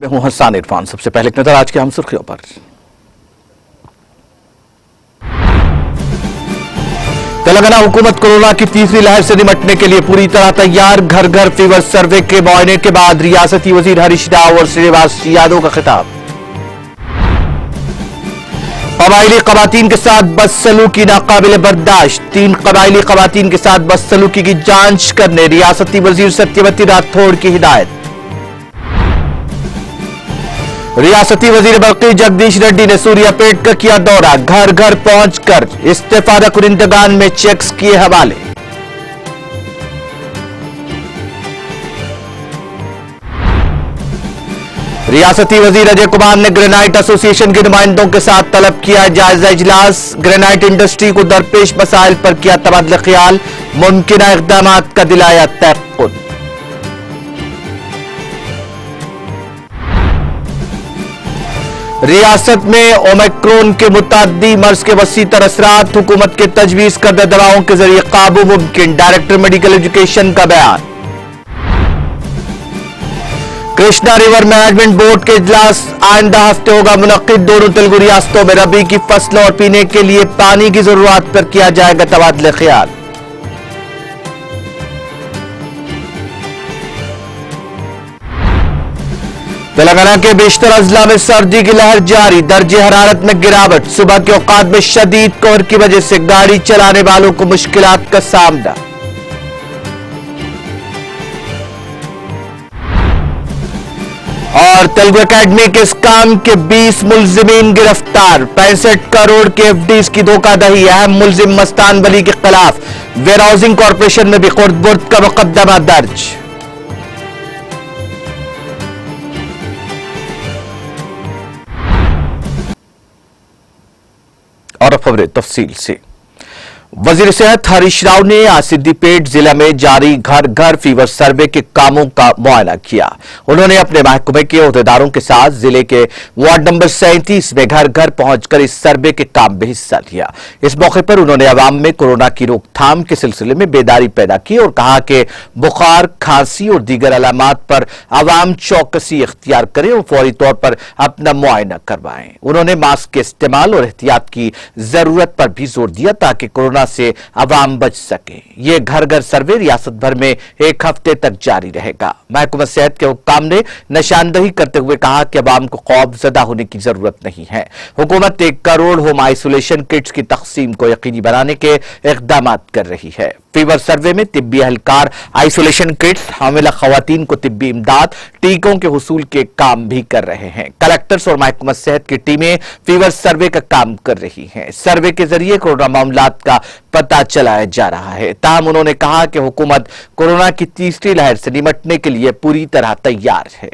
मैं हूं हसन इरफान। सबसे पहले एक नजर आज की अहम सुर्खियों पर। तेलंगाना हुकूमत कोरोना की तीसरी लहर से निपटने के लिए पूरी तरह तैयार। घर घर फीवर सर्वे के मुआयने के बाद रियासती वजीर हरीश राव और श्रीनिवास यादव का खिताब। कबायली खवातीन के साथ बदसलूकी नाकाबिले बर्दाश्त। 3 कबायली खवातीन के साथ बदसलूकी की जांच करने रियासती वजीर सत्यवती राठौड़ की हिदायत। रियासती वजीर बल्कि जगदीश रेड्डी ने सूर्यापेट का किया दौरा। घर घर पहुंचकर इस्तेफादा कुरिंदगान में चेक्स किए हवाले। रियासती वजीर अजय कुमार ने ग्रेनाइट एसोसिएशन के नुमाइंदों के साथ तलब किया जायजा इजलास। ग्रेनाइट इंडस्ट्री को दरपेश मसाइल पर किया तबादला ख्याल। मुमकिन इकदाम का दिलाया तयक्कुन। रियासत में ओमिक्रॉन के मुताद्दी मर्ज के वसी तर असरात। हुकूमत के तजवीज करदा दवाओं के जरिए काबू मुमकिन। डायरेक्टर मेडिकल एजुकेशन का बयान। कृष्णा रिवर मैनेजमेंट बोर्ड के इजलास आइंदा हफ्ते होगा मुनक्किद। दोनों तेलुगु रियासतों में रबी की फसलों और पीने के लिए पानी की जरूरत पर किया जाएगा तबादला ख्याल। तेलंगाना के बेशतर अजला में सर्दी की लहर जारी। दर्जे हरारत में गिरावट। सुबह के औकात में शदीद कोहर की वजह से गाड़ी चलाने वालों को मुश्किलात का सामना। और तेलुगु एकेडमी के स्काम के 20 मुलजिमीन गिरफ्तार। 65 करोड़ के एफडीज की धोखाधड़ी। अहम मुलजिम मस्तान वली के खिलाफ वेयर हाउसिंग कॉर्पोरेशन में भी खुर्द-बुर्द का मुकदमा दर्ज। और अब खबरें तफसील से। वजीर सेहत हरीश राव ने आज सिद्दीपेट जिला में जारी घर घर फीवर सर्वे के कामों का मुआयना किया। उन्होंने अपने महकमे के अहदेदारों के साथ जिले के वार्ड नंबर 37 में घर घर पहुंचकर इस सर्वे के काम में हिस्सा लिया। इस मौके पर उन्होंने अवाम में कोरोना की रोकथाम के सिलसिले में बेदारी पैदा की और कहा कि बुखार, खांसी और दीगर अलामात पर अवाम चौकसी इख्तियार करें और फौरी तौर पर अपना मुआयना करवाएं। उन्होंने मास्क के इस्तेमाल और एहतियात की जरूरत पर भी जोर दिया ताकि कोरोना से अवाम बच सके। ये घर घर सर्वे रियासत भर में 1 हफ्ते तक जारी रहेगा। महकमा सेहत के हुक्काम ने निशानदही करते हुए कहा कि अवाम को खौफजदा होने की जरूरत नहीं है। हुकूमत 1 करोड़ होम आइसोलेशन किट्स की तकसीम को यकीनी बनाने के इकदाम कर रही है। फीवर सर्वे में तिब्बी एहलकार आइसोलेशन किट्स, हामिला खवातीन को तिब्बी इमदाद, टीकों के हुसूल के काम भी कर रहे हैं। कलेक्टर्स और महकमा सेहत की टीमें फीवर सर्वे का काम कर रही हैं। सर्वे के जरिए कोरोना मामलात का पता चलाया जा रहा है। ताहम उन्होंने कहा कि हुकूमत कोरोना की तीसरी लहर से निपटने के लिए पूरी तरह तैयार है।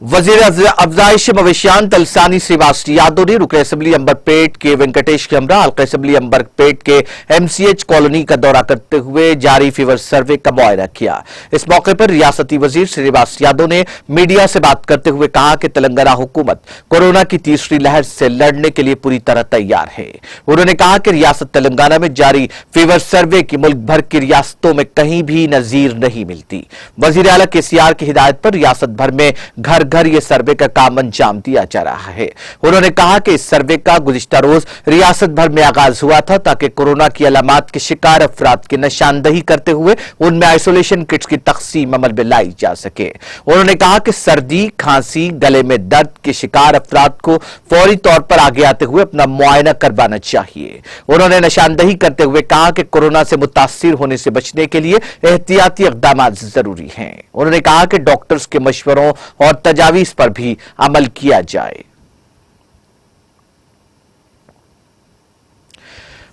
वजीर अफजाइश मवेशियान तलसानी श्रीनिवास यादव ने रुकन असेंबली अंबरपेट के वेंकटेश कैमरा, हल्का असेंबली अंबरपेट के एमसीएच कॉलोनी का दौरा करते हुए जारी फीवर सर्वे का मुआयना किया। इस मौके पर रियासती वजीर श्रीनिवास यादव ने मीडिया से बात करते हुए कहा कि तेलंगाना हुकूमत कोरोना की तीसरी लहर से लड़ने के लिए पूरी तरह तैयार है। उन्होंने कहा कि रियासत तेलंगाना में जारी फीवर सर्वे की मुल्क भर की रियासतों में कहीं भी नजीर नहीं मिलती। वजीर आला केसीआर की हिदायत पर रियासत भर में घर घर ये सर्वे का काम अंजाम दिया जा रहा है। उन्होंने कहा कि इस सर्वे का गुज़िश्ता रोज रियासत भर में आगाज हुआ था ताकि कोरोना की अलामात के शिकार अफराद की निशानदही करते हुए उनमें आइसोलेशन किट्स की तकसीम अमल में लाई जा सके। उन्होंने कहा कि सर्दी, खांसी, गले में दर्द के शिकार अफराद को फौरी तौर पर आगे आते हुए अपना मुआयना करवाना चाहिए। उन्होंने निशानदही करते हुए कहा कि कोरोना से मुतासिर होने से बचने के लिए एहतियाती इक़दाम जरूरी हैं। उन्होंने कहा कि डॉक्टर्स के मशवरों और तजावीज पर भी अमल किया जाए।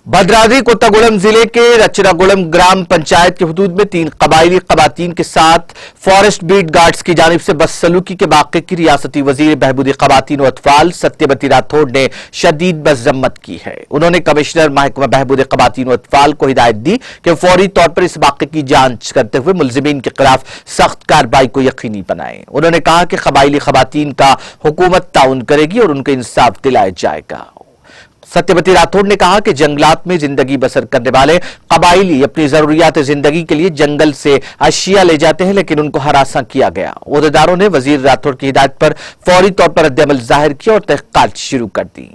भद्राद्री कोत्तागुड़म जिले के रचनागुड़म ग्राम पंचायत के हुदूद में 3 कबायली खवातीन के साथ फॉरेस्ट बीट गार्ड्स की जानिब से बदसलूकी के वाक़े की रियासती वजीर बहबूदी खवातीन व अतफाल सत्यवती राठौड़ ने शदीद मजम्मत की है। उन्होंने कमिश्नर महकमा बहबूदी खवातीन व अतफाल को हिदायत दी कि फौरी तौर पर इस वाक़े की जांच करते हुए मुलजिमीन के खिलाफ सख्त कार्रवाई को यकीनी बनाए। उन्होंने कहा कि कबायली खवातीन का हुकूमत ताउन करेगी और उनको इंसाफ दिलाया जाएगा। सत्यवती राठौड़ ने कहा कि जंगलात में जिंदगी बसर करने वाले कबायली अपनी जरूरियात जिंदगी के लिए जंगल से अशिया ले जाते हैं, लेकिन उनको हरासा किया गया। ओहदेदारों ने वजीर राठौड़ की हिदायत पर फौरी तौर पर रद्द-ए-अमल जाहिर किया और तहकीकात शुरू कर दी।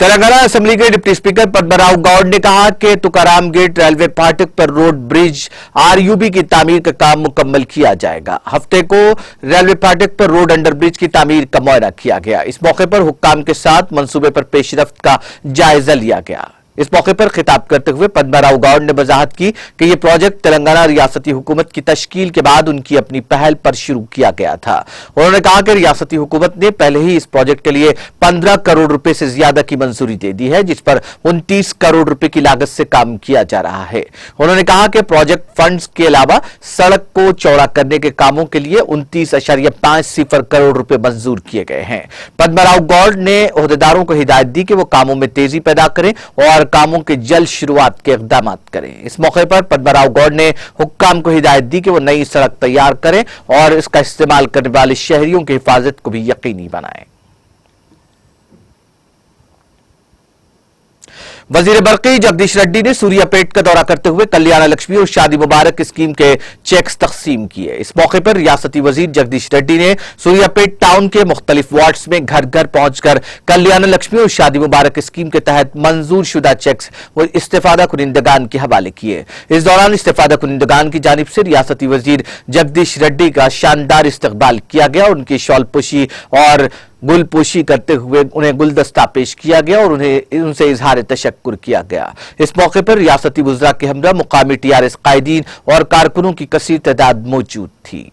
तेलंगाना असेंबली के डिप्टी स्पीकर पद्मराव गौड़ ने कहा कि तुकाराम गेट रेलवे फाटक पर रोड ब्रिज आरयूबी की तामीर का काम मुकम्मल किया जाएगा। हफ्ते को रेलवे फाटक पर रोड अंडर ब्रिज की तामीर का मुआयना किया गया। इस मौके पर हुक्काम के साथ मंसूबे पर पेशरफ्त का जायजा लिया गया। इस मौके पर खिताब करते हुए पद्मराव गौड़ ने वजाहत की कि यह प्रोजेक्ट तेलंगाना रियासती हुकूमत की तश्कील के बाद उनकी अपनी पहल पर शुरू किया गया था। उन्होंने कहा कि रियासती हुकूमत ने पहले ही इस प्रोजेक्ट के लिए 15 करोड़ रुपए से ज्यादा की मंजूरी दे दी है, जिस पर 29 करोड़ रुपए की लागत से काम किया जा रहा है। उन्होंने कहा कि प्रोजेक्ट फंड्स के अलावा सड़क को चौड़ा करने के कामों के लिए 29.50 करोड़ रुपए मंजूर किए गए हैं। पद्मराव गौड़ ने ओहदेदारों को हिदायत दी कि वो कामों में तेजी पैदा करें और कामों के जल्द शुरुआत के इक़दाम करें। इस मौके पर पद्मराव गौड़ ने हुक्काम को हिदायत दी कि वो नई सड़क तैयार करें और इसका इस्तेमाल करने वाले शहरियों की हिफाजत को भी यकीनी बनाएं। वजीर बरकी जगदीश रेड्डी ने सूर्यापेट का दौरा करते हुए कल्याण लक्ष्मी और शादी मुबारक स्कीम के चेक्स तकसीम किए। इस मौके पर रियासती वजीर जगदीश रेड्डी ने सूर्यापेट टाउन के मुख्तलिफ वार्ड्स में घर घर पहुंचकर कल्याण लक्ष्मी और शादी मुबारक स्कीम के तहत मंजूर शुदा चेक्स व इस्तेफादा कुनिंदगान के हवाले किए। इस दौरान इस्तेफादा कुनिंदगान की जानिब से रियासती वजीर जगदीश रेड्डी का शानदार इस्तकबाल किया गया। उनकी शॉलपोशी और गुलपोशी करते हुए उन्हें गुलदस्ता पेश किया गया और उनसे इजहार तशक्कुर किया गया। इस मौके पर रियासती वज़रा के हमरा मुकामी टीआरएस कायदीन और कारकुनों की कसीर तादाद मौजूद थी।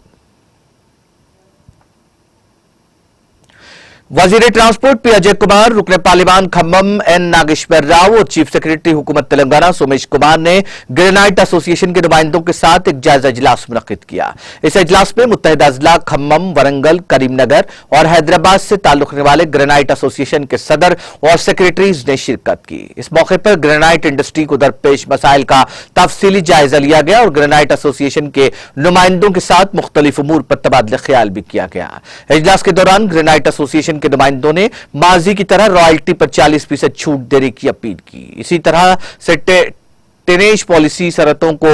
वजीर ट्रांसपोर्ट पी अजय कुमार, रुकने पार्लिमान खम्मम एन नागेश्वर राव और चीफ सेक्रेटरी हुकूमत तेलंगाना सोमेश कुमार ने ग्रेनाइट एसोसिएशन के नुमाइंदों के साथ एक जायजा इजलास मुनक्किद किया। इस इजलास में मुत्तहिदा अजला खम्मम, वरंगल, करीमनगर और हैदराबाद से ताल्लुक रखने वाले ग्रेनाइट एसोसिएशन के सदर और सेक्रेटरीज ने शिरकत की। इस मौके पर ग्रेनाइट इंडस्ट्री को दरपेश मसाइल का तफसीली जायजा लिया गया और ग्रेनाइट एसोसिएशन के नुमाइंदों के साथ मुख्तलिफ उमूर पर तबादला ख्याल भी किया गया। इजलास के दौरान ग्रेनाइट एसोसिएशन के नुमाइंदों ने माजी की तरह रॉयल्टी पर 40% छूट देने की अपील की। इसी तरह से टेनेज पॉलिसी शर्तों को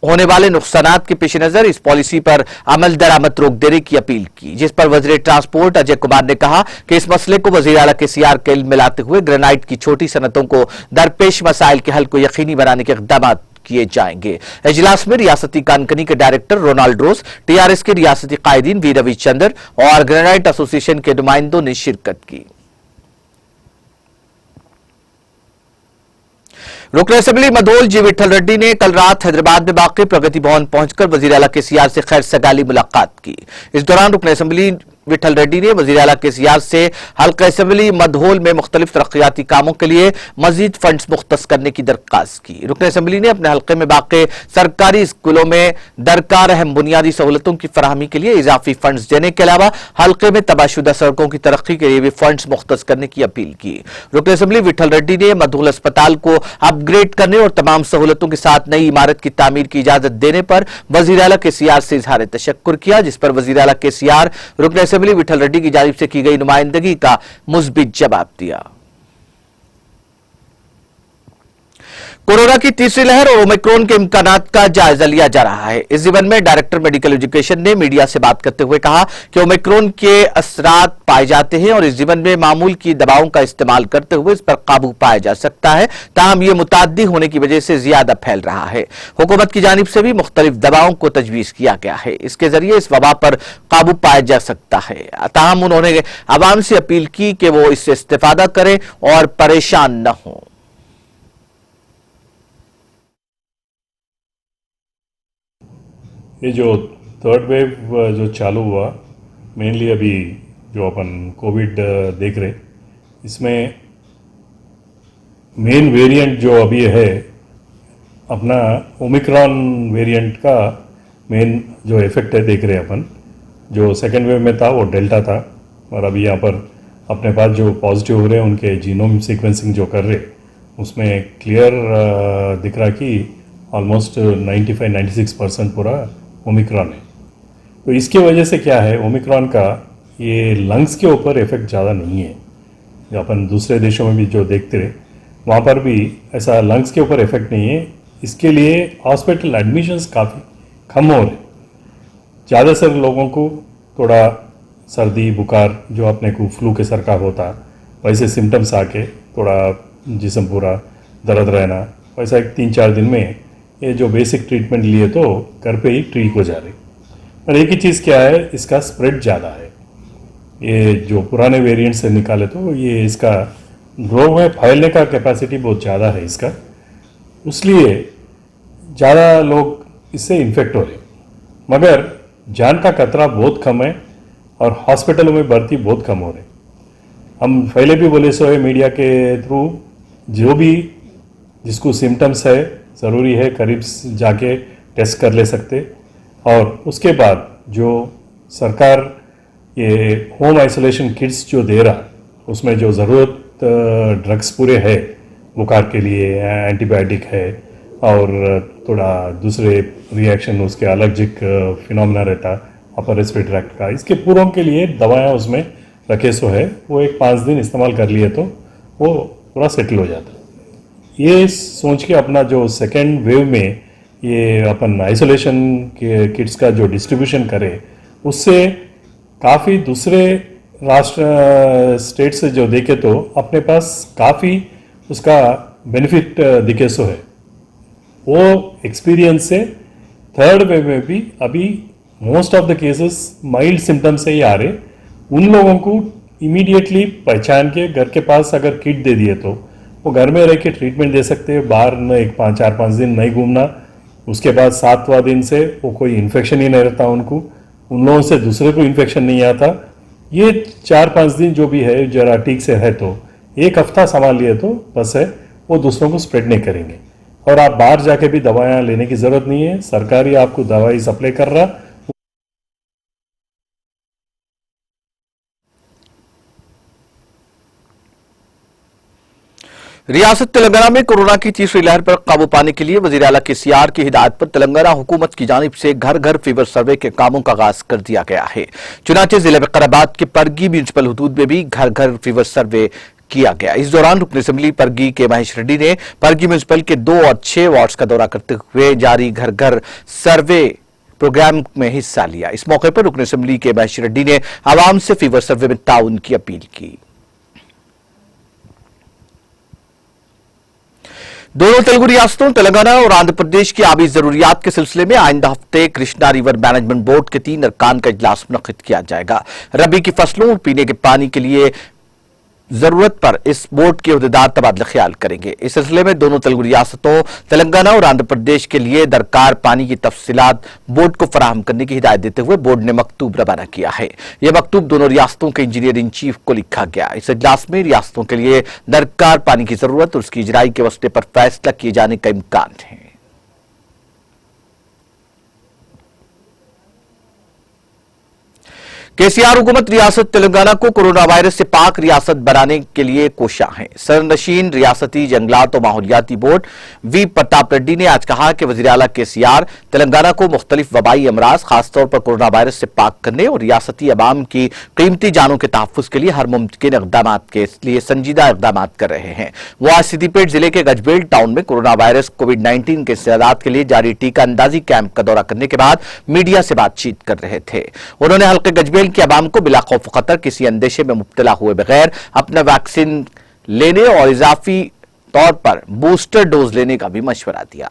होने वाले नुकसानात के पेश नजर इस पॉलिसी पर अमल दरामद रोक देने की अपील की, जिस पर वजीर ट्रांसपोर्ट अजय कुमार ने कहा कि इस मसले को वजीर आला केसीआर के इल्म में लाते हुए ग्रेनाइट की छोटी सनतों को दरपेश मसाइल के हल को यकीनी बनाने के इक़दाम किए जाएंगे। इजलास में रियासती कानकनी के डायरेक्टर रोनाल्ड रोज, टीआरएस के रियासती कायदीन वी रविचंद्र और ग्रेनाइट एसोसिएशन के नुमाइंदों ने शिरकत की। रुकन असेंबली मधोल जी विठल रेड्डी ने कल रात हैदराबाद में वाक़ प्रगति भवन पहुंचकर वजीर आला केसीआर से खैर सगाली मुलाकात की। इस दौरान रुकन असेंबली विठल रेड्डी ने वजीर आला केसीआर से हल्का असेंबली मधोल में मुख्तलिफ तरक्याती कामों के लिए मजीद फंड्स मुख्तस करने की दरख्वास्त की। रुकन असेंबली ने अपने हल्के में वाक़े सरकारी स्कूलों में दरकार अहम बुनियादी सहूलतों की फराहमी के लिए इजाफी फंड्स देने के अलावा हल्के में तबाहशुदा सड़कों की तरक्की के लिए भी फंड्स मुख्तस करने की अपील की। रुकन असेंबली विठल रेड्डी ने मधोल अस्पताल को अपग्रेड करने और तमाम सहूलतों के साथ नई इमारत की तामीर की इजाजत देने पर वजीर आला केसीआर से इजहार तशक्कुर किया, जिस पर वजीर आला केसीआर रुकन असेंबली विठल रेड्डी की जानिब से की गई नुमाइंदगी का मुस्बित जवाब दिया। कोरोना की तीसरी लहर और ओमिक्रॉन के इम्कानात का जायजा लिया जा रहा है। इस जीवन में डायरेक्टर मेडिकल एजुकेशन ने मीडिया से बात करते हुए कहा कि ओमिक्रॉन के असरात पाए जाते हैं और इस जीवन में मामूल की दवाओं का इस्तेमाल करते हुए इस पर काबू पाया जा सकता है, ताहम यह मुताद्दी होने की वजह से ज्यादा फैल रहा है। हुकूमत की जानिब से भी मुख्तलिफ दवाओं को तजवीज किया गया है, इसके जरिए इस वबा पर काबू पाया जा सकता है। ताहम उन्होंने अवाम से अपील की कि वो इससे इस्तेफादा करें और परेशान न हों। ये जो थर्ड वेव जो चालू हुआ, मेनली अभी जो अपन कोविड देख रहे, इसमें मेन वेरिएंट जो अभी है अपना ओमिक्रॉन वेरिएंट का मेन जो इफेक्ट है देख रहे हैं अपन। जो सेकेंड वेव में था वो डेल्टा था, और अभी यहाँ पर अपने पास जो पॉजिटिव हो रहे हैं उनके जीनोम सीक्वेंसिंग जो कर रहे उसमें क्लियर दिख रहा कि ऑलमोस्ट 95-96% पूरा ओमिक्रॉन है। तो इसके वजह से क्या है, ओमिक्रॉन का ये लंग्स के ऊपर इफेक्ट ज़्यादा नहीं है। जो अपन दूसरे देशों में भी जो देखते रहे वहाँ पर भी ऐसा लंग्स के ऊपर इफेक्ट नहीं है। इसके लिए हॉस्पिटल एडमिशन्स काफ़ी कम हो रहे। ज़्यादातर लोगों को थोड़ा सर्दी बुखार जो अपने को फ्लू के सर का होता, वैसे सिम्टम्स आके थोड़ा जिस्म पूरा दर्द रहना, वैसा एक 3-4 दिन में ये जो बेसिक ट्रीटमेंट लिए तो घर पे ही ठीक हो जा रहे। पर एक ही चीज़ क्या है, इसका स्प्रेड ज़्यादा है। ये जो पुराने वेरिएंट से निकाले तो ये इसका ग्रो में फैलने का कैपेसिटी बहुत ज़्यादा है इसका, इसलिए ज़्यादा लोग इससे इन्फेक्ट हो रहे। मगर जान का खतरा बहुत कम है और हॉस्पिटलों में भर्ती बहुत कम हो रहे। हम पहले भी बोले सो है मीडिया के थ्रू, जो भी जिसको सिम्टम्स है ज़रूरी है करीब जाके टेस्ट कर ले सकते, और उसके बाद जो सरकार ये होम आइसोलेशन किट्स जो दे रहा उसमें जो ज़रूरत ड्रग्स पूरे है, बुखार के लिए एंटीबायोटिक है और थोड़ा दूसरे रिएक्शन उसके एलर्जिक फिनोमेना रहता अपर रेस्पिरेटरी ट्रैक्ट का, इसके पूरों के लिए दवाएं उसमें रखे सो है, वो एक 5 दिन इस्तेमाल कर लिए तो वो पूरा सेटल हो जाता। ये सोच के अपना जो सेकेंड वेव में ये अपन आइसोलेशन के किट्स का जो डिस्ट्रीब्यूशन करे, उससे काफ़ी दूसरे राष्ट्र स्टेट से जो देखे तो अपने पास काफ़ी उसका बेनिफिट दिखे सो है। वो एक्सपीरियंस से थर्ड वेव में भी अभी most of the cases mild symptoms से ही आ रहे। उन लोगों को इमीडिएटली पहचान के घर के पास अगर किट दे दिए तो वो घर में रह के ट्रीटमेंट दे सकते हैं, बाहर न 4-5 दिन नहीं घूमना। उसके बाद 7वां दिन से वो कोई इन्फेक्शन ही नहीं रहता उनको, उन लोगों से दूसरे को इन्फेक्शन नहीं आता। ये 4-5 दिन जो भी है जरा ठीक से है तो 1 हफ्ता संभाल लिए तो बस है, वो दूसरों को स्प्रेड नहीं करेंगे। और आप बाहर जाके भी दवाएं लेने की ज़रूरत नहीं है, सरकारी आपको दवाई सप्लाई कर रहा। रियासत तेलंगाना में कोरोना की तीसरी लहर पर काबू पाने के लिए वजीर आला केसीआर की हिदायत पर तेलंगाना हुकूमत की जानिब से घर घर फीवर सर्वे के कामों का आगाज कर दिया गया है। चुनाचे जिले विकाराबाद के परगी म्यूनिसिपल हुदूद में भी घर घर फीवर सर्वे किया गया। इस दौरान रुकन असेंबली परगी के महेश रेड्डी ने परगी म्यूनिसिपल के 2 और 6 वार्ड्स का दौरा करते हुए जारी घर घर सर्वे प्रोग्राम में हिस्सा लिया। इस मौके पर रुकन असेंबली के महेश रेड्डी ने आवाम से फीवर सर्वे में ताउन की अपील की। दोनों तेलुगु रियासतों तेलंगाना और आंध्र प्रदेश की आबी जरूरियात के सिलसिले में आइंदा हफ्ते कृष्णा रिवर मैनेजमेंट बोर्ड के 3 अरकान का इजलास मुनक्किद किया जाएगा। रबी की फसलों और पीने के पानी के लिए जरूरत पर इस बोर्ड के अहदेदार तबादला ख्याल करेंगे। इस सिलसिले में दोनों तेलुगु रियासतों तेलंगाना और आंध्र प्रदेश के लिए दरकार पानी की तफसीलात बोर्ड को फराहम करने की हिदायत देते हुए बोर्ड ने मकतूब रवाना किया है। यह मकतूब दोनों रियासतों के इंजीनियर इन चीफ को लिखा गया। इस इजलास में रियासतों के लिए दरकार पानी की जरूरत और उसकी इजराई के वस्ते पर फैसला किए जाने का इम्कान है। केसीआर हुकूमत रियासत तेलंगाना को कोरोना वायरस से पाक रियासत बनाने के लिए कोशा है। सरनशीन रियासती जंगलात और माहौलियाती बोर्ड वी प्रताप रेड्डी ने आज कहा कि वजीर आला केसीआर तेलंगाना को मुख्तलिफ वबाई अमराज खासतौर पर कोरोना वायरस से पाक करने और रियासती अवाम की कीमती जानों के तहफ़्फ़ुज़ के लिए हर मुमकिन इक़दाम के लिए संजीदा इक़दाम कर रहे हैं। वो आज सिद्दीपेट जिले के गजबेल टाउन में कोरोना वायरस कोविड-19 के इस्तेदाद के लिए जारी टीका अंदाजी कैंप का दौरा करने के बाद मीडिया से बातचीत कर रहे थे। उन्होंने हल्के गजबेल के अवाम को बिला खौफ खतर किसी अंदेशे में मुब्तला हुए बगैर अपना वैक्सीन लेने और इजाफी तौर पर बूस्टर डोज लेने का भी मशवरा दिया।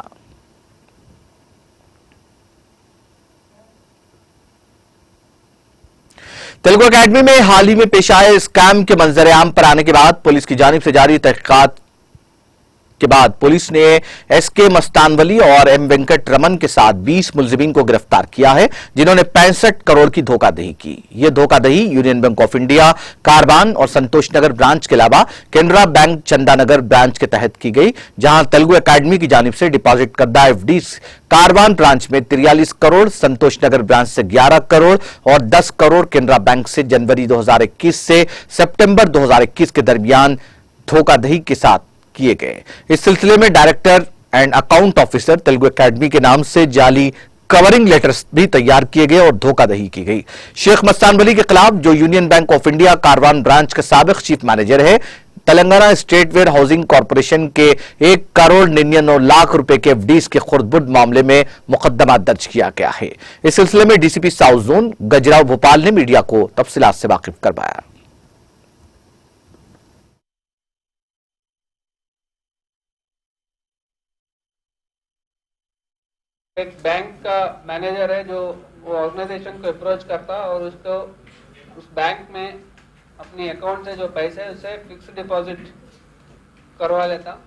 तेलुगु अकेडमी में हाल ही में पेश आए स्कैम के मंजर आम पर आने के बाद पुलिस की जानिब से जारी तहकीकात के बाद पुलिस ने एसके मस्तानवली और एम वेंकट रमन के साथ 20 मुलजिमीन को गिरफ्तार किया है, जिन्होंने 65 करोड़ की धोखाधड़ी की। यह धोखाधड़ी union Bank of India Karwan और संतोष नगर ब्रांच के अलावा केनरा बैंक चंदानगर ब्रांच के तहत की गई, जहां तेलुगु एकेडमी की जानिब से डिपॉजिट करदा एफडी कारवान ब्रांच में 43 करोड़, संतोष नगर ब्रांच से 11 करोड़ और 10 करोड़ केनरा बैंक से जनवरी 2021 से सितंबर 2021 के दरमियान धोखाधड़ी के साथ किए गए। इस सिलसिले में director and account officer Telugu academy के नाम से जाली कवरिंग लेटर्स भी तैयार किए गए और धोखाधड़ी की गई। शेख मस्तानवली के खिलाफ, जो Union Bank of India Karwan branch का साबिक चीफ मैनेजर है, Telangana state warehousing corporation के 1 करोड़ 99 लाख रुपए के एफडीज के खुर्द-बुर्द मामले में मुकदमा दर्ज किया गया है। इस सिलसिले में DCP south zone Gajrao Bhopal ने मीडिया को तफसीलात से वाकिफ करवाया। एक बैंक का मैनेजर है जो वो ऑर्गेनाइजेशन को अप्रोच करता और उसको उस बैंक में अपनी अकाउंट से जो पैसे है उससे फिक्स डिपॉजिट करवा लेता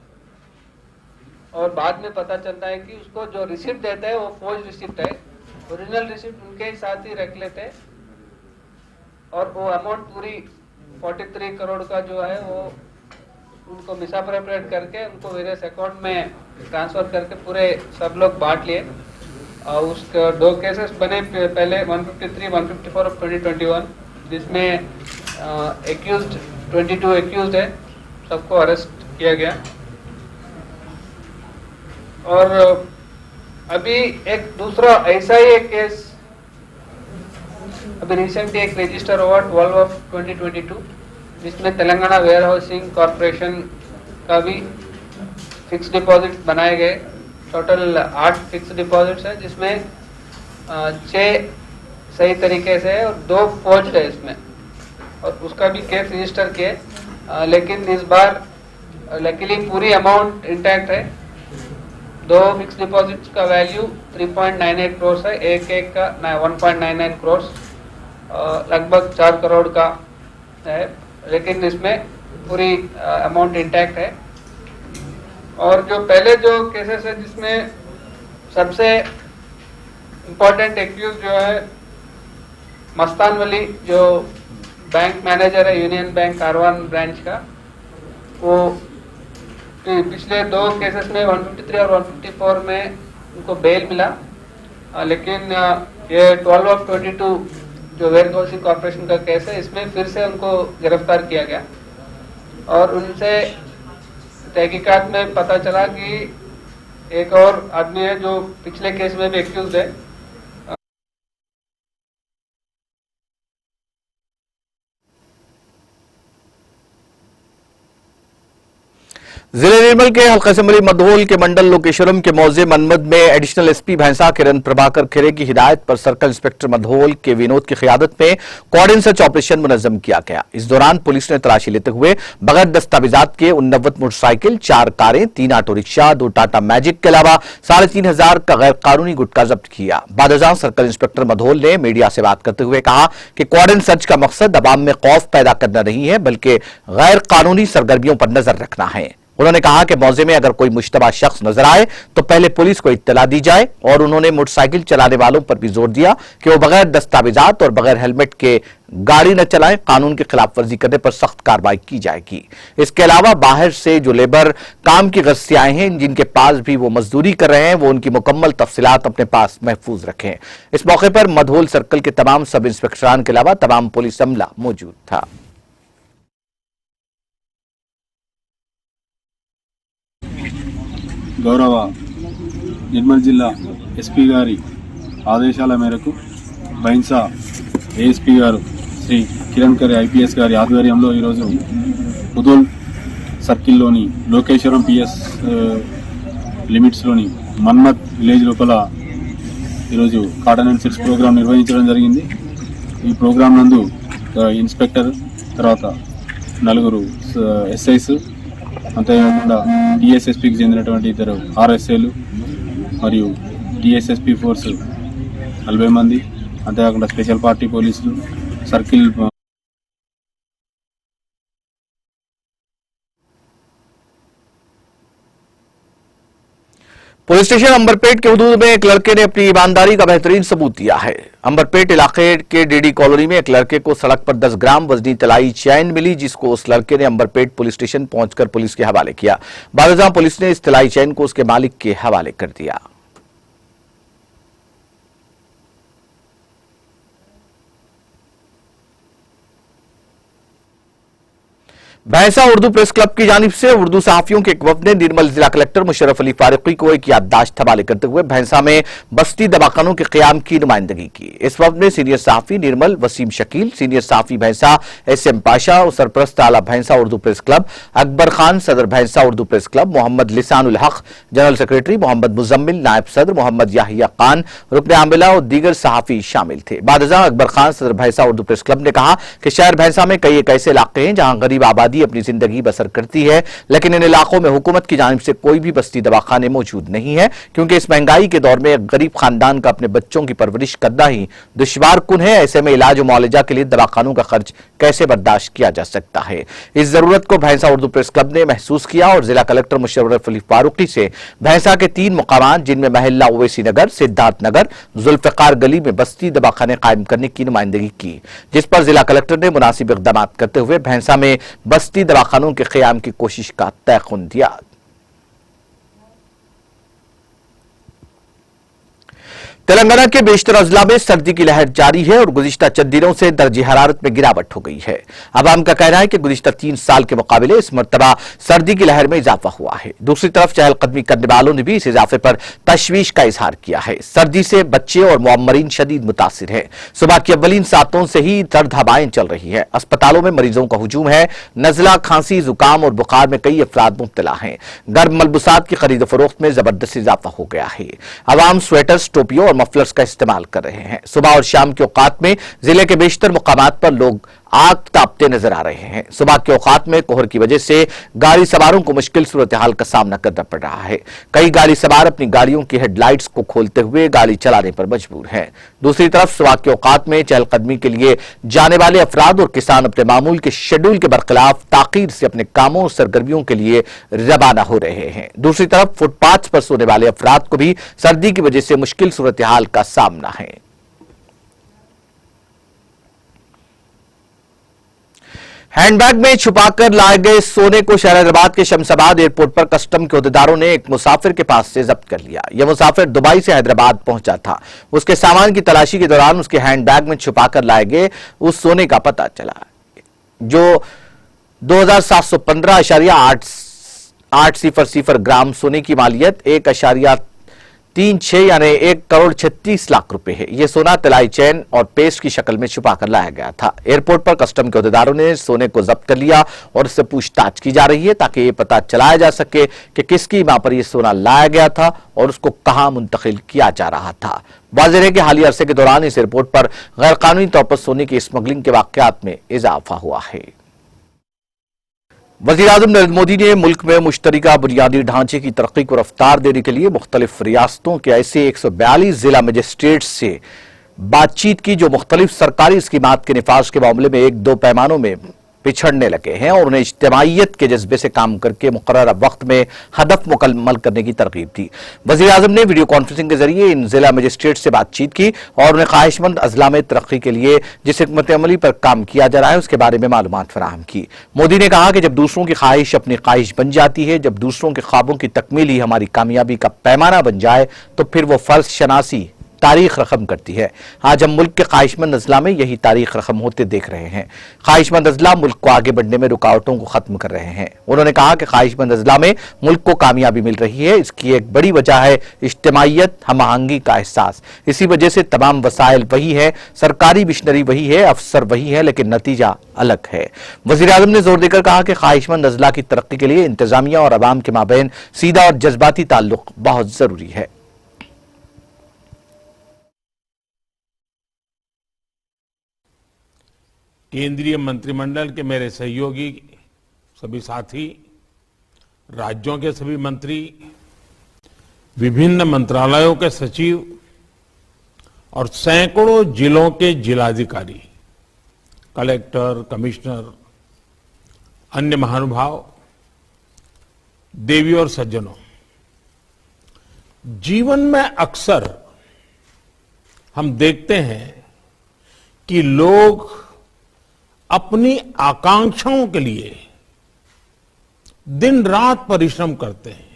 और बाद में पता चलता है कि उसको जो रिसिप्ट देता है वो फोर्ज रिसिप्ट है, ओरिजिनल रिसिप्ट उनके ही साथ ही रख लेते और वो अमाउंट पूरी 43 करोड़ का जो है वो उनको मिसअप्रोप्रिएट करके उनको वेरियस अकाउंट में ट्रांसफर करके पूरे सब लोग बांट लिए। और उसके 2 केसेस बने, पहले 153, 154 ऑफ 2021, जिसमें एक्यूज्ड 22 एक्यूज्ड है, सबको अरेस्ट किया गया। और अभी एक दूसरा ऐसा ही एक केस अभी रिसेंटली एक रजिस्टर हुआ 12 ऑफ 2022, जिसमें तेलंगाना वेयर हाउसिंग कॉर्पोरेशन का भी फिक्स डिपॉजिट बनाए गए। टोटल 8 फिक्स डिपॉजिट्स है, जिसमें 6 सही तरीके से और 2 फोर्ज्ड है इसमें, और उसका भी केस रजिस्टर किए। लेकिन इस बार लकीली पूरी अमाउंट इंटैक्ट है। 2 फिक्स डिपॉजिट्स का वैल्यू 3.98 करोड़ है, एक का 1.99 करोड़, लगभग 4 करोड़ का है, लेकिन इसमें पूरी अमाउंट इंटैक्ट है। और जो पहले जो केसेस है जिसमें सबसे इम्पोर्टेंट एक्यूज जो है मस्तानवली, जो बैंक मैनेजर है यूनियन बैंक कारवान ब्रांच का, वो पिछले 2 केसेस में 153 और 154 में उनको बेल मिला। लेकिन ये 12 ऑफ 22 जो वेयर हाउसिंग कॉर्पोरेशन का केस है, इसमें फिर से उनको गिरफ्तार किया गया और उनसे तहकीकात में पता चला कि एक और आदमी है जो पिछले केस में भी एक्यूज्ड है। जिले निर्मल के हल्का असेंबली मधोल के मंडल लोकेश्वरम के मौजे मनमद में एडिशनल एसपी भैंसा किरण प्रभाकर खेरे की हिदायत पर सर्कल इंस्पेक्टर मधोल के विनोद की क़ियादत में कॉर्डन सर्च ऑपरेशन मुनज़्ज़म किया गया। इस दौरान पुलिस ने तलाशी लेते हुए बगैर दस्तावेजात के 89 मोटरसाइकिल, 4 कारें, 3 ऑटो रिक्शा, 2 टाटा मैजिक के अलावा 3,500 का गैर कानूनी गुटखा जब्त किया। बादशाह सर्कल इंस्पेक्टर मधोल ने मीडिया से बात करते हुए कहा कि कॉर्डन सर्च का मकसद अवाम में खौफ पैदा करना नहीं है, बल्कि गैर कानूनी सरगर्मियों पर नजर रखना है। उन्होंने कहा कि मौजे में अगर कोई मुश्तबा शख्स नजर आए तो पहले पुलिस को इत्तला दी जाए, और उन्होंने मोटरसाइकिल चलाने वालों पर भी जोर दिया कि वो बगैर दस्तावेजात और बगैर हेलमेट के गाड़ी न चलाएं। कानून की खिलाफ वर्जी करने पर सख्त कार्रवाई की जाएगी। इसके अलावा बाहर से जो लेबर काम की गर्ज से आए हैं, जिनके पास भी वो मजदूरी कर रहे हैं, वो उनकी मुकम्मल तफसीलात अपने पास महफूज रखें। इस मौके पर मधोल सर्कल के तमाम सब इंस्पेक्टरान के अलावा तमाम पुलिस अमला मौजूद था। గౌరవ నిర్మల్ జిల్లా ఎస్పీ గారి ఆదేశాల మేరకు బైన్సా ఏఎస్పీ గారు శ్రీ కిరణ్ ఖరే ఐపీఎస్ గారి ఆధ్వర్యంలో ఈరోజు ముదోల్ సర్కిల్లోని లోకేశ్వరం పిఎస్ లిమిట్స్లోని మన్మత్ విలేజ్ లోపల ఈరోజు కాటన్ అండ్ సెట్స్ ప్రోగ్రాం నిర్వహించడం జరిగింది। ఈ ప్రోగ్రాం నందు ఇన్స్పెక్టర్, తర్వాత 4 ఎస్ఐస్, అంతేకాకుండా టీఎస్ఎస్పీకి చెందినటువంటి 2 ఆర్ఎస్ఏలు మరియు టీఎస్ఎస్పీ ఫోర్స్ 40 మంది, అంతేకాకుండా స్పెషల్ పార్టీ పోలీసులు, సర్కిల్ पुलिस स्टेशन अंबरपेट के हुदूद में एक लड़के ने अपनी ईमानदारी का बेहतरीन सबूत दिया है। अंबरपेट इलाके के डीडी कॉलोनी में एक लड़के को सड़क पर 10 ग्राम वजनी तलाई चैन मिली, जिसको उस लड़के ने अंबरपेट पुलिस स्टेशन पहुंचकर पुलिस के हवाले किया। बादशाह पुलिस ने इस तलाई चैन को उसके मालिक के हवाले कर दिया। भैंसा उर्दू प्रेस क्लब की जानिब से उर्दू सहाफियों के एक वफद ने निर्मल जिला कलेक्टर मुशर्रफ अली फारूकी को एक याददाश्त हवाले करते हुए भैंसा में बस्ती दवाखानों के क़याम की नुमाइंदगी की। इस वफद में सीनियर सहाफी निर्मल, वसीम शकील, सीनियर सहाफी भैंसा SM पाशा और सरपरस्त आला भैंसा उर्दू प्रेस क्लब अकबर खान, सदर भैंसा उर्दू प्रेस क्लब मोहम्मद लिसानुल हक, जनरल सेक्रेटरी मोहम्मद मुजम्मिल, नायब सदर मोहम्मद याहिया खान, रुकन आमिला और दीगर सहाफी शामिल थे। बादशाह अकबर खान, सदर भैंसा उर्दू प्रेस क्लब ने कहा कि शहर भैंसा में कई एक ऐसे इलाके हैं जहां गरीब आबादी अपनी जिंदगी बसर करती है, लेकिन इन इलाकों में हुकूमत की जानिब से कोई भी बस्ती दवाखाने मौजूद नहीं है, क्योंकि इस महंगाई के दौर में एक गरीब खानदान का अपने बच्चों की परवरिश करना ही दुश्वार कुन है। ऐसे में इलाज और मुआलजा के लिए दवाखानों का खर्च कैसे बर्दाश्त किया जा सकता है। इस जरूरत को भैंसा उर्दू प्रेस क्लब ने महसूस किया और जिला कलेक्टर मुशर्रफ अली फारूकी से भैंसा के 3 मुकामात जिनमें महल्ला ओवैसी नगर, सिद्धार्थ नगर, जुल्फिकार गली में बस्ती दवाखाने कायम करने की नुमाइंदगी की, जिस पर जिला कलेक्टर ने मुनासिब इक़दाम करते हुए भैंसा में बस्ती दवाखानों के क़याम की कोशिश का तयक़ुन दिया। तेलंगाना के बेशतर अजला में सर्दी की लहर जारी है और गुज़िश्ता चंद दिनों से दर्जे हरारत में गिरावट हो गई है। अवाम का कहना है कि गुज़िश्ता 3 साल के मुकाबले इस मरतबा सर्दी की लहर में इजाफा हुआ है। दूसरी तरफ चहलकदमी करने वालों ने भी इस इजाफे पर तशवीश का इजहार किया है। सर्दी से बच्चे और मुअम्मरीन शदीद मुतासिर है। सुबह की अव्वलीन सातों से ही दर्द हवाएं चल रही है। अस्पतालों में मरीजों का हुजूम है। नजला, खांसी, जुकाम और बुखार में कई अफराद मुब्तला हैं। गर्म मलबूसात की खरीद फरोख्त में जबरदस्त इजाफा हो गया है। अवाम स्वेटर्स, टोपियों और मफलर्स का इस्तेमाल कर रहे हैं। सुबह और शाम के औकात में जिले के बेशतर मुकामात पर लोग आग तापते नजर आ रहे हैं। सुबह के औकात में कोहर की वजह से गाड़ी सवारों को मुश्किल सूरत हाल का सामना करना पड़ रहा है। कई गाड़ी सवार अपनी गाड़ियों की हेडलाइट्स को खोलते हुए गाड़ी चलाने पर मजबूर हैं। दूसरी तरफ सुबह के औकात में चहलकदमी के लिए जाने वाले अफराद और किसान अपने मामूल के शेड्यूल के बरखिलाफ ताकीर से अपने कामों और सरगर्मियों के लिए रवाना हो रहे हैं। दूसरी तरफ फुटपाथ पर सोने वाले अफराद को भी सर्दी की वजह से मुश्किल सूरत हाल का सामना है। हैंडबैग में छुपाकर लाए गए सोने को शहर हैदराबाद के शमशाबाद एयरपोर्ट पर कस्टम के अहदेदारों ने एक मुसाफिर के पास से जब्त कर लिया। यह मुसाफिर दुबई से हैदराबाद पहुंचा था। उसके सामान की तलाशी के दौरान उसके हैंडबैग में छुपाकर लाए गए उस सोने का पता चला, जो 2715.8 ग्राम सोने की मालियत 1.36 यानी 1,36,00,000 रुपए है। यह सोना तलाई चैन और पेस्ट की शक्ल में छुपा कर लाया गया था। एयरपोर्ट पर कस्टम के अहदेदारों ने सोने को जब्त कर लिया और इससे पूछताछ की जा रही है ताकि यह पता चलाया जा सके कि किसकी मां पर यह सोना लाया गया था और उसको कहां मुंतकिल किया जा रहा था। वाज़ेह है कि हालिया अरसे के दौरान इस एयरपोर्ट पर गैर कानूनी तौर पर सोने की स्मगलिंग के वाकयात में इजाफा हुआ है। वज़ीर-ए-आज़म नरेंद्र मोदी ने मुल्क में मुश्तरका बुनियादी ढांचे की तरक्की को रफ्तार देने के लिए मुख्तलिफ रियासतों के ऐसे 142 जिला मजिस्ट्रेट्स से बातचीत की जो मुख्तलिफ सरकारी स्कीमात के निफाज के मामले में 1-2 पैमानों में पिछड़ने लगे हैं और उन्हें इज्तिमाइयत के जज्बे से काम करके मुकर्रर वक्त में हदफ मुकम्मल करने की तरगीब दी। वज़ीर-ए-आज़म ने वीडियो कॉन्फ्रेंसिंग के जरिए इन जिला मजिस्ट्रेट से बातचीत की और उन्हें ख्वाहिशमंद अजला में तरक्की के लिए जिस हिकमत अमली पर काम किया जा रहा है उसके बारे में मालूमात फराहम की। मोदी ने कहा कि जब दूसरों की ख्वाहिश अपनी ख्वाहिश बन जाती है, जब दूसरों के ख्वाबों की तकमील ही हमारी कामयाबी का पैमाना बन जाए, तो फिर वो फर्ज शनासी तारीख रकम करती है। आज हम मुल्क के ख्वाहिशमंद अजला में यही तारीख रकम होते देख रहे हैं। ख्वाहिशमंद अजला मुल्क को आगे बढ़ने में रुकावटों को खत्म कर रहे हैं। उन्होंने कहा कि ख्वाहिशमंद अजला में मुल्क को कामयाबी मिल रही है। इसकी एक बड़ी वजह है इज्तिमाइयत, हम आहंगी का एहसास। इसी वजह से तमाम वसाइल वही है, सरकारी मिशनरी वही है, अफसर वही है, लेकिन नतीजा अलग है। वज़ीर-ए-आज़म ने जोर देकर कहा कि ख्वाहिशमंद अजला की तरक्की के लिए इंतजामिया और अवाम के माबैन सीधा और जज्बाती ताल्लुक बहुत जरूरी है। केंद्रीय मंत्रिमंडल के मेरे सहयोगी सभी साथी, राज्यों के सभी मंत्री, विभिन्न मंत्रालयों के सचिव और सैकड़ों जिलों के जिलाधिकारी, कलेक्टर, कमिश्नर, अन्य महानुभाव, देवी और सज्जनों, जीवन में अक्सर हम देखते हैं कि लोग अपनी आकांक्षाओं के लिए दिन रात परिश्रम करते हैं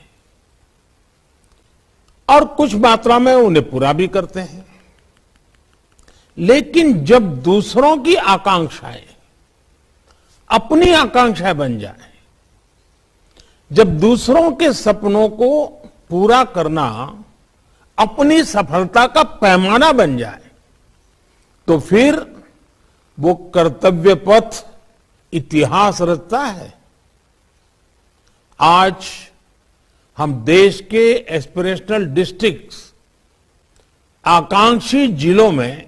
और कुछ मात्रा में उन्हें पूरा भी करते हैं। लेकिन जब दूसरों की आकांक्षाएं अपनी आकांक्षाएं बन जाए, जब दूसरों के सपनों को पूरा करना अपनी सफलता का पैमाना बन जाए, तो फिर वो कर्तव्य पथ इतिहास रचता है। आज हम देश के एस्पिरेशनल डिस्ट्रिक्ट्स, आकांक्षी जिलों में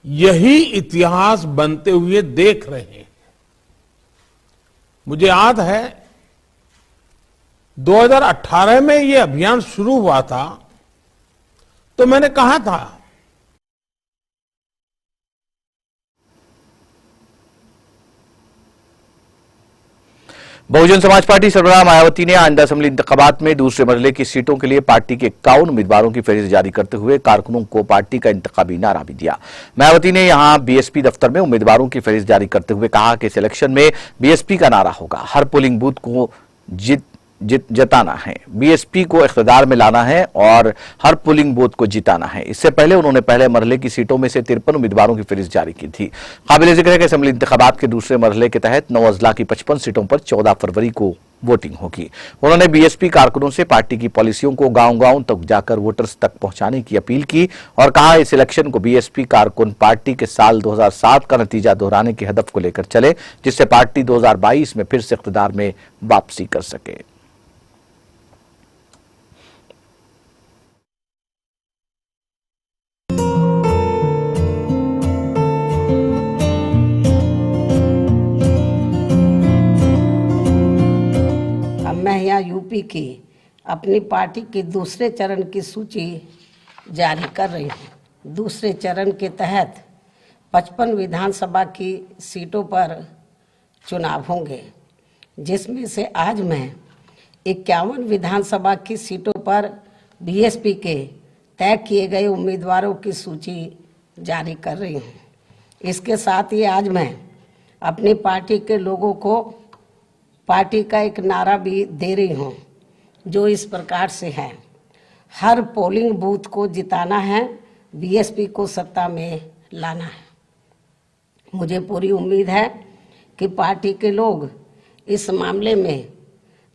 यही इतिहास बनते हुए देख रहे हैं। मुझे याद है 2018 में ये अभियान शुरू हुआ था, तो मैंने कहा था बहुजन समाज पार्टी सरबराह मायावती ने आइंदा असेंबली इंतखाबात में दूसरे मरहले की सीटों के लिए पार्टी के 51 उम्मीदवारों की फहरिस्त जारी करते हुए कारकुनों को पार्टी का इंतखाबी नारा भी दिया। मायावती ने यहां बीएसपी दफ्तर में उम्मीदवारों की फहरिस्त जारी करते हुए कहा कि इस इलेक्शन में बीएसपी का नारा होगा, हर पोलिंग बूथ को जताना है, बीएसपी को इख्तिदार में लाना है और हर पोलिंग बूथ को जिताना है। इससे पहले उन्होंने पहले मरहले की सीटों में से 53 उम्मीदवारों की फहरिस्त जारी की थी। काबिल जिक्र है कि असेंबली इंतखाबात के दूसरे मरहले के तहत 9 अजला की 55 सीटों पर 14 फरवरी को वोटिंग होगी। उन्होंने बीएसपी कारकुनों से पार्टी की पॉलिसियों को गांव-गांव तक जाकर वोटर्स तक पहुंचाने की अपील की और कहा इस इलेक्शन को बीएसपी कारकुन पार्टी के साल 2007 का नतीजा दोहराने के हदफ को लेकर चले, जिससे पार्टी 2022 में फिर से इख्तिदार में वापसी कर सके। मैं यहाँ यूपी की अपनी पार्टी की दूसरे चरण की सूची जारी कर रही हूँ। दूसरे चरण के तहत 55 विधानसभा की सीटों पर चुनाव होंगे, जिसमें से आज मैं 51 विधानसभा की सीटों पर बीएसपी के तय किए गए उम्मीदवारों की सूची जारी कर रही हूँ। इसके साथ ही आज मैं अपनी पार्टी के लोगों को पार्टी का एक नारा भी दे रही हूँ, जो इस प्रकार से है, हर पोलिंग बूथ को जिताना है, बीएसपी को सत्ता में लाना है। मुझे पूरी उम्मीद है कि पार्टी के लोग इस मामले में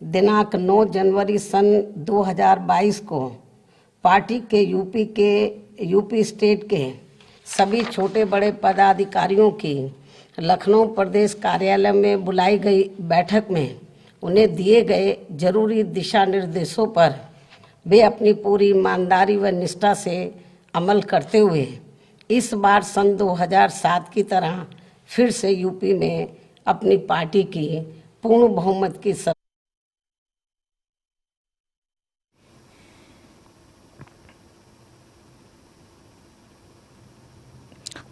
दिनांक 9 जनवरी सन 2022 को पार्टी के यूपी स्टेट के सभी छोटे बड़े पदाधिकारियों की लखनऊ प्रदेश कार्यालय में बुलाई गई बैठक में उन्हें दिए गए जरूरी दिशा निर्देशों पर वे अपनी पूरी ईमानदारी व निष्ठा से अमल करते हुए इस बार सन 2007 की तरह फिर से यूपी में अपनी पार्टी की पूर्ण बहुमत की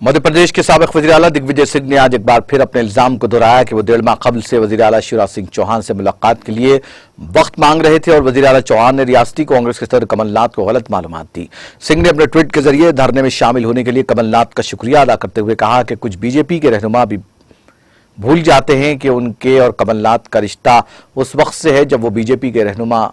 मध्य प्रदेश के साबिक वज़ीर आला दिग्विजय सिंह ने आज एक बार फिर अपने इल्जाम को दोहराया कि वो 1.5 माह कबल से वज़ीर आला शिवराज सिंह चौहान से मुलाकात के लिए वक्त मांग रहे थे और वज़ीर आला चौहान ने रियासती कांग्रेस के सदर कमलनाथ को गलत मालूमात दी। सिंह ने अपने ट्वीट के जरिए धरने में शामिल होने के लिए कमलनाथ का शुक्रिया अदा करते हुए कहा कि कुछ बीजेपी के रहनुमा भी भूल जाते हैं कि उनके और कमलनाथ का रिश्ता उस वक्त से है जब वो बीजेपी के रहनुमा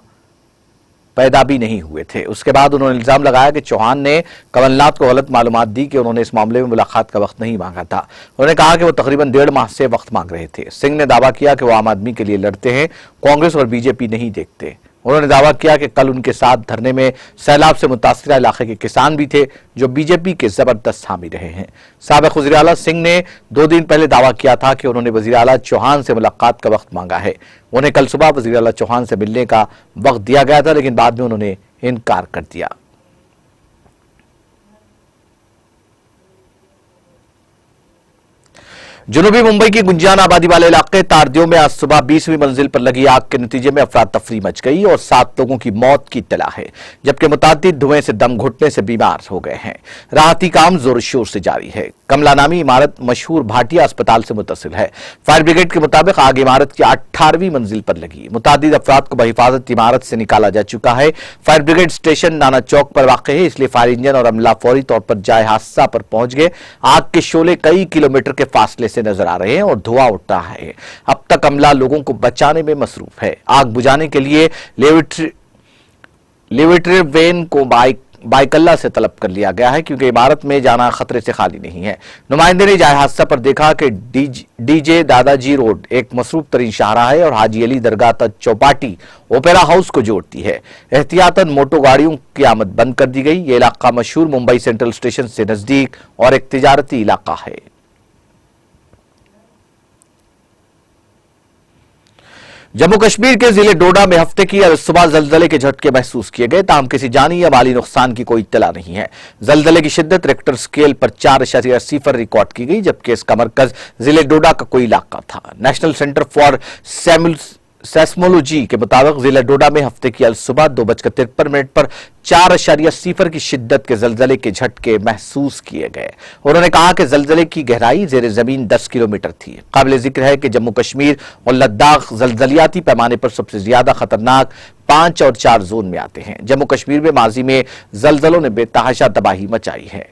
पैदा भी नहीं हुए थे। उसके बाद उन्होंने इल्जाम लगाया कि चौहान ने कमलनाथ को गलत मालूमात दी कि उन्होंने इस मामले में मुलाकात का वक्त नहीं मांगा था। उन्होंने कहा कि वो तकरीबन 1.5 माह से वक्त मांग रहे थे। सिंह ने दावा किया कि वो आम आदमी के लिए लड़ते हैं, कांग्रेस और बीजेपी नहीं देखते। उन्होंने दावा किया कि कल उनके साथ धरने में सैलाब से मुतासिर इलाके के किसान भी थे जो बीजेपी के जबरदस्त हामी रहे हैं। साबिक वज़ीर आला सिंह ने 2 दिन पहले दावा किया था कि उन्होंने वज़ीर आला चौहान से मुलाकात का वक्त मांगा है। उन्हें कल सुबह वज़ीर आला चौहान से मिलने का वक्त दिया गया था, लेकिन बाद में उन्होंने इनकार कर दिया। जनूबी मुंबई की गुंजान आबादी वाले इलाके तारदियों में आज सुबह 20वीं मंजिल पर लगी आग के नतीजे में अफरा तफरी मच गई और 7 लोगों की मौत की इत्तला है, जबकि मुतादिद धुएं से दम घुटने से बीमार हो गए हैं। राहती काम जोर शोर से जारी है। कमला नामी इमारत मशहूर भाटिया अस्पताल से मुत्तसिल है। फायर ब्रिगेड के मुताबिक आग इमारत की 18वीं मंजिल पर लगी। मुतादिद अफराद को बहिफाजत इमारत से निकाला जा चुका है। फायर ब्रिगेड स्टेशन नाना चौक पर वाक़ है, इसलिए फायर इंजन और अमला फौरी तौर पर जाए हादसा पर पहुंच गए। आग के शोले कई किलोमीटर के फासले से नजर आ रहे हैं और धुआं उठ रहा है। अब तक अमला लोगों को बचाने में मसरूफ है। आग बुझाने के लिए लेविट्री वेन को बाइकल्ला से तलब कर लिया गया है, क्योंकि इमारत में जाना खतरे से खाली नहीं है। नुमाइंदे ने जाए हादसा पर देखा कि डीजे दादाजी रोड एक मसरूफ तरीन शाहराह है और हाजी अली दरगाह तक चौपाटी ओपेरा हाउस को जोड़ती है। एहतियातन मोटो गाड़ियों की आमद बंद कर दी गई। ये इलाका मशहूर मुंबई सेंट्रल स्टेशन से नजदीक और एक तिजारती इलाका है। जम्मू कश्मीर के जिले डोडा में हफ्ते की सुबह जलजले के झटके महसूस किए गए, ताहम किसी जानी या माली नुकसान की कोई इत्तला नहीं है। जलजले की शिद्दत रेक्टर स्केल पर 4.80 पर रिकॉर्ड की गई, जबकि इसका मरकज जिले डोडा का कोई इलाका था। नेशनल सेंटर फॉर सेस्मोलॉजी के मुताबिक जिला डोडा में हफ्ते की सुबह 2:53 पर 4.80 की शिद्दत के जलजले के झटके महसूस किए गए। उन्होंने कहा कि जलजले की गहराई जेर जमीन 10 किलोमीटर थी। काबिल जिक्र है कि जम्मू कश्मीर और लद्दाख जलजलियाती पैमाने पर सबसे ज्यादा खतरनाक 5 और 4 जोन में आते हैं। जम्मू कश्मीर में माजी में जलजलों ने बेतहाशा तबाही मचाई है।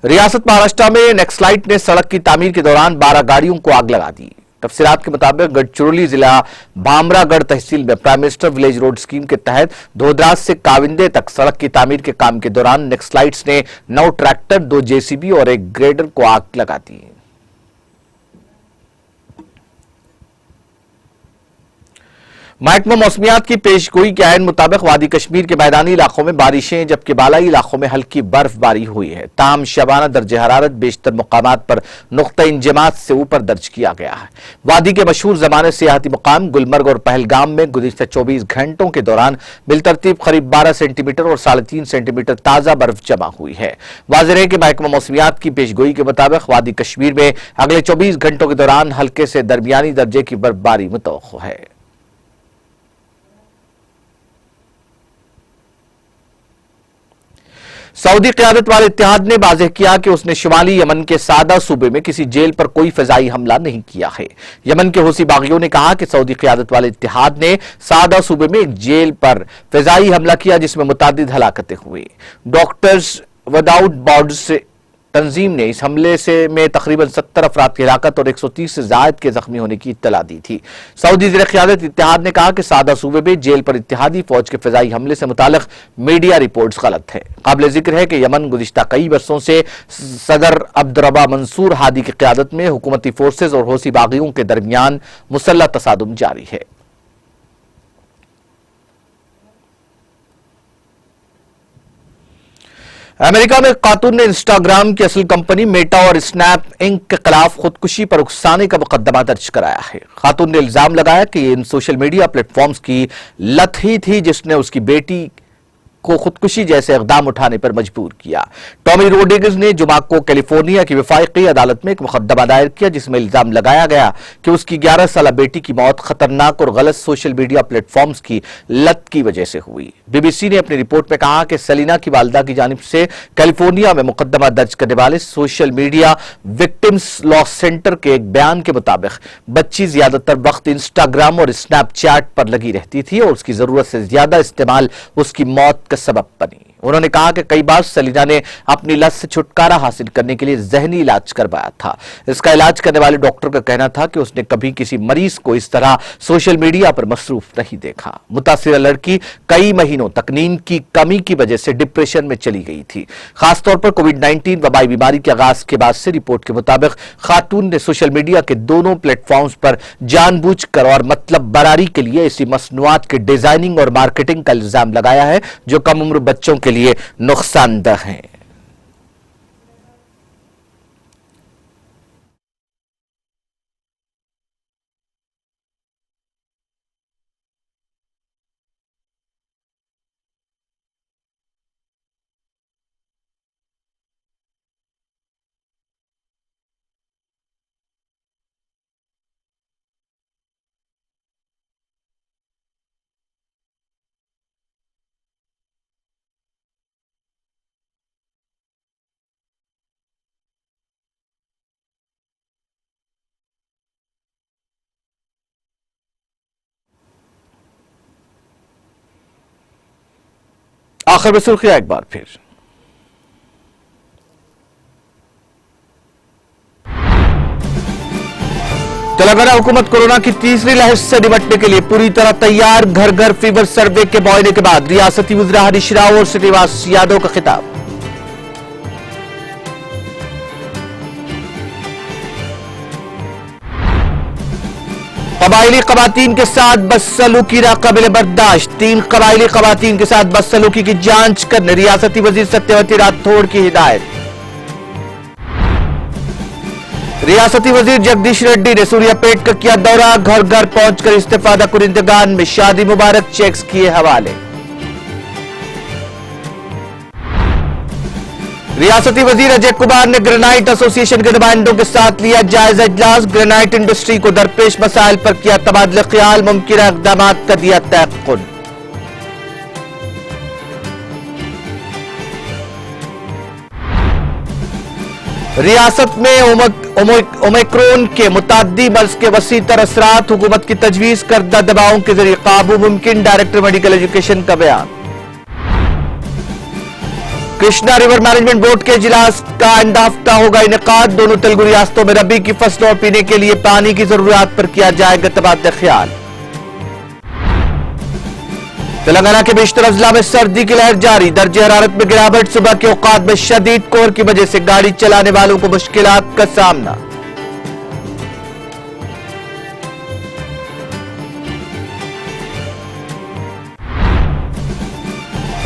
रियासत महाराष्ट्र में नक्सलाइट ने सड़क की तामीर के दौरान 12 गाड़ियों को आग लगा दी। तफसीलात के मुताबिक गढ़चिरौली जिला भामरागढ़ तहसील में prime minister village road scheme के तहत धोदराज से काविंदे तक सड़क की तामीर के काम के दौरान नक्सलाइट्स ने 9 ट्रैक्टर, 2 जेसीबी और 1 ग्रेडर को आग लगा दी। महकमा मौसमियात की पेशगोई के आयन मुताबिक वादी कश्मीर के मैदानी इलाकों में बारिशें, जबकि बालाई इलाकों में हल्की बर्फबारी हुई है। ताहम शबाना दर्ज हरारत बेशतर मुकामात पर नुक्ता इंजमात से ऊपर दर्ज किया गया है। वादी के मशहूर जमाने सियाहती मुकाम गुलमर्ग और पहलगाम में गुज़िश्ता 24 घंटों के दौरान बिलतरतीब करीब 12 सेंटीमीटर और 3.5 सेंटीमीटर ताज़ा बर्फ जमा हुई है। वाज़ेह है कि महकमा मौसमियात की पेशगोई के मुताबिक वादी कश्मीर में अगले 24 घंटों के दौरान हल्के से दरमियानी दर्जे की बर्फबारी मुतवक्को है। सऊदी क़यादत वाले इत्तेहाद ने वाज़ेह किया कि उसने शुमाली यमन के सादा सूबे में किसी जेल पर कोई फ़िज़ाई हमला नहीं किया है। यमन के हूसी बागियों ने कहा कि सऊदी क़यादत वाले इत्तेहाद ने सादा सूबे में एक जेल पर फ़िज़ाई हमला किया, जिसमें मुतादिद हलाकतें हुई। डॉक्टर्स विदाउट बॉर्डर्स तंजीम ने इस हमले से में तकरीबन 70 अफराद की हलाकत और 130 से जायद के जख्मी होने की इत्तला दी थी। सऊदी ज़ेर क़यादत इत्तेहाद ने कहा कि सादा सूबे में जेल पर इत्तेहादी फौज के फ़िज़ाई हमले से मुताल्लिक़ मीडिया रिपोर्ट्स गलत है। काबिल जिक्र है कि यमन गुज़िश्ता कई वर्षों से सदर अब्दुर्रब्बा मंसूर हादी की क़यादत में हुकूमती फोर्सेज और हौसी बागियों के दरमियान मुसल्लह तसादुम जारी है। अमेरिका में खातून ने इंस्टाग्राम की असल कंपनी मेटा और स्नैप इंक के खिलाफ खुदकुशी पर उकसाने का मुकदमा दर्ज कराया है। खातून ने इल्जाम लगाया कि इन सोशल मीडिया प्लेटफॉर्म्स की लत ही थी जिसने उसकी बेटी को खुदकुशी जैसे इकदाम उठाने पर मजबूर किया। टॉमी रोड्रिगेज ने जुमा को कैलिफोर्निया की वफाकी अदालत में एक मुकदमा दायर किया, जिसमें इल्जाम लगाया गया कि उसकी 11 साल बेटी की मौत खतरनाक और गलत सोशल मीडिया प्लेटफॉर्म्स की लत की वजह से हुई। बीबीसी ने अपनी रिपोर्ट में कहा कि सेलिना की वालिदा की जानिब से कैलिफोर्निया में मुकदमा दर्ज करने वाले social media victims law centre के एक बयान के मुताबिक बच्ची ज्यादातर वक्त इंस्टाग्राम और स्नैपचैट पर लगी रहती थी और उसकी जरूरत से ज्यादा इस्तेमाल उसकी मौत का सबब बनी। उन्होंने कहा कि कई बार सेलिना ने अपनी लत से छुटकारा हासिल करने के लिए जहनी इलाज करवाया था। इसका इलाज करने वाले डॉक्टर का कहना था कि उसने कभी किसी मरीज को इस तरह सोशल मीडिया पर मसरूफ नहीं देखा। मुतासिरा लड़की कई महीनों तक नींद की कमी की वजह से डिप्रेशन में चली गई थी। खासतौर पर कोविड-19 वबाई बीमारी के आगाज के बाद से रिपोर्ट के मुताबिक खातून ने सोशल मीडिया के दोनों प्लेटफॉर्म्स पर जानबूझकर और मतलब बरारी के लिए ऐसी मसनूआत के डिजाइनिंग और मार्केटिंग का इल्जाम लगाया है जो कम उम्र बच्चों के लिए नुकसानदेह हैं। आखिर में सुर्खियां एक बार फिर। तेलंगाना हुकूमत कोरोना की तीसरी लहर से निपटने के लिए पूरी तरह तैयार। घर घर फीवर सर्वे के मुआयने के बाद रियासती वज़ीर हरीश राव और श्रीनिवास यादव का खिताब। कबायली खवातीन के साथ बदसलूकी नाकाबिल बर्दाश्त। 3 कबायली खवातीन के साथ बदसलूकी की जांच करने रियासती वज़ीर सत्यवती राठौड़ की हिदायत। रियासती वज़ीर जगदीश रेड्डी ने सूर्यापेट का किया दौरा। घर घर पहुंचकर इस्तीफादा कुरिंदगान में शादी मुबारक चेक्स किए हवाले। रियासती वज़ीर अजय कुमार ने ग्रेनाइट एसोसिएशन के नुमाइंदों के साथ लिया जायजा इजलास। ग्रेनाइट इंडस्ट्री को दरपेश मसाइल पर किया तबादला ख्याल। मुमकिन इक़दाम का दिया तयक़्क़ुन। रियासत में ओमिक्रॉन के मुताद्दी मर्ज के वसी तर असरात। हुकूमत की तजवीज करदा दवाओं के जरिए काबू मुमकिन। डायरेक्टर मेडिकल एजुकेशन का बयान। कृष्णा रिवर मैनेजमेंट बोर्ड के इजलास का आइंदा हफ्ता होगा इनेकाद। दोनों तेलुगु रियासतों में रबी की फसलों और पीने के लिए पानी की जरूरियात पर किया जाएगा तबादला ख्याल। तेलंगाना के बेशतर अजला में सर्दी की लहर जारी। दर्जे हरारत में गिरावट। सुबह के औकात में शदीद कोहर की वजह से गाड़ी चलाने वालों को मुश्किलात का सामना।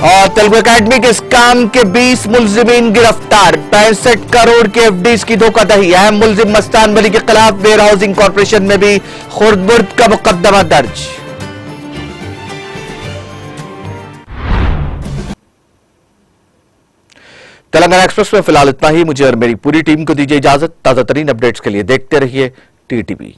और तेलुगु एकेडमी के स्कैम के 20 मुलजिमीन गिरफ्तार। 65 करोड़ के एफडीज की धोखाधड़ी। अहम मुलजिम मस्तान वली के खिलाफ वेयर हाउसिंग कॉर्पोरेशन में भी खुर्द-बुर्द का मुकदमा दर्ज। तेलंगाना एक्सप्रेस में फिलहाल इतना ही। मुझे और मेरी पूरी टीम को दीजिए इजाजत। ताजा तरीन अपडेट्स के लिए देखते रहिए टीटीवी।